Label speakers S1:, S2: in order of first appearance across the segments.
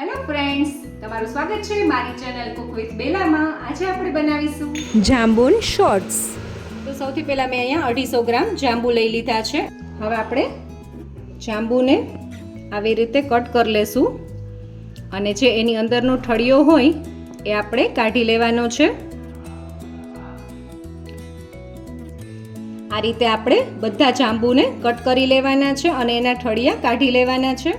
S1: Hello friends, તમારું સ્વાગત છે મારી ચેનલ કુક વિથ બેલામાં. આજે આપણે બનાવીશું
S2: જાંબુન શોર્ટ્સ.
S1: તો સૌથી પહેલાં મેં અહીંયા 250 ગ્રામ જાંબુ લઈ લીધા છે. હવે આપણે જાંબુને આવી રીતે કટ કરી લેશું અને જે એની અંદરનો ઠળિયો હોય એ આપણે કાઢી લેવાનો છે. આ રીતે આપણે બધા જાંબુને કટ કરી લેવાના છે અને એના ઠળિયા કાઢી લેવાના છે.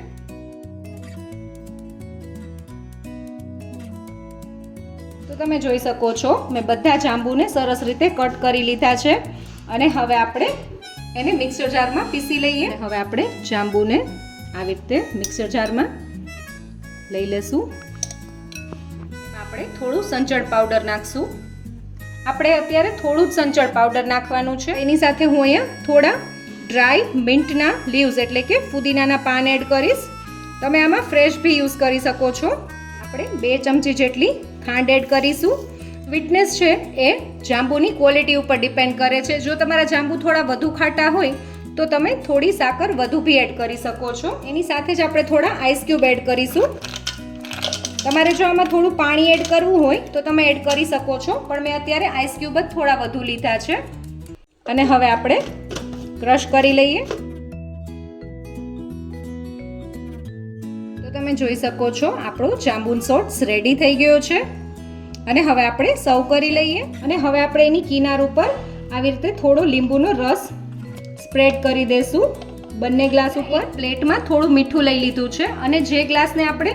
S1: તો તમે જોઈ શકો છો મેં બધા જાંબુને સરસ રીતે કટ કરી લીધા છે અને હવે આપણે એને મિક્સર જારમાં પીસી લઈએ. હવે આપણે જાંબુને આવી રીતે મિક્સર જારમાં લઈ લેશું. આપણે થોડું સંચળ પાવડર નાખશું. આપણે અત્યારે થોડું જ સંચળ પાવડર નાખવાનું છે. એની સાથે હું અહીંયા થોડા ડ્રાય મિન્ટના લીવ્સ એટલે કે ફુદીનાના પાન એડ કરીશ. તમે આમાં ફ્રેશ બી યુઝ કરી શકો છો. આપણે 2 ચમચી જેટલી ખાંડ એડ કરીશું. સ્વીટનેસ છે એ જાંબુની ક્વોલિટી ઉપર ડિપેન્ડ કરે છે. જો તમારા જાંબુ થોડા વધુ ખાટા હોય તો તમે થોડી સાકર વધુ બી એડ કરી શકો છો. એની સાથે જ આપણે થોડા આઈસ ક્યુબ એડ કરીશું. તમારે જો આમાં થોડું પાણી એડ કરવું હોય તો તમે એડ કરી શકો છો, પણ મેં અત્યારે આઈસ ક્યુબ જ થોડા વધુ લીધા છે. અને હવે આપણે ક્રશ કરી લઈએ. તો તમે જોઈ શકો છો આપણો જાંબુન શોર્ટ્સ રેડી થઈ ગયો છે અને હવે આપણે સર્વ કરી લઈએ. અને હવે આપણે એની કિનાર ઉપર આવી રીતે થોડો લીંબુનો રસ સ્પ્રેડ કરી દઈશું બંને ગ્લાસ ઉપર. પ્લેટમાં થોડું મીઠું લઈ લીધું છે અને જે ગ્લાસને આપણે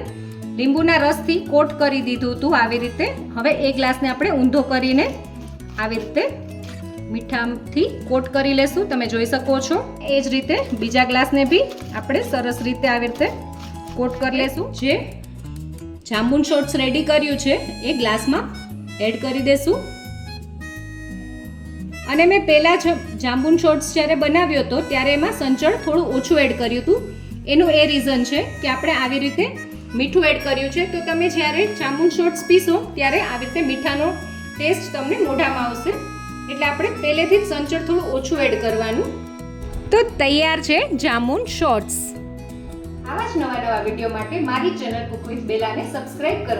S1: લીંબુના રસથી કોટ કરી દીધું હતું આવી રીતે, હવે એ ગ્લાસને આપણે ઊંધો કરીને આવી રીતે મીઠાથી કોટ કરી લેશું. તમે જોઈ શકો છો એ જ રીતે બીજા ગ્લાસને બી આપણે સરસ રીતે આવી રીતે કોટ કરી લેશું. જે જાંબુન શોર્ટ્સ રેડી કર્યું છે એ ગ્લાસમાં એડ કરી દેશું. અને મેં પહેલાં જ જાંબુન શોર્ટ્સ જ્યારે બનાવ્યો હતો ત્યારે એમાં સંચળ થોડું ઓછું એડ કર્યું હતું. એનું એ રીઝન છે કે આપણે આવી રીતે મીઠું એડ કર્યું છે, તો તમે જ્યારે જાંબુન શોર્ટ્સ પીશો ત્યારે આવી રીતે મીઠાનો ટેસ્ટ તમને મોઢામાં આવશે. એટલે આપણે પહેલેથી જ સંચળ થોડું ઓછું એડ કરવાનું.
S2: તો તૈયાર છે જાંબુન શોર્ટ્સ.
S1: આવા જ નવા વિડીયો માટે મારી ચેનલ કુક વિથ બેલાને સબસ્ક્રાઇબ કરો.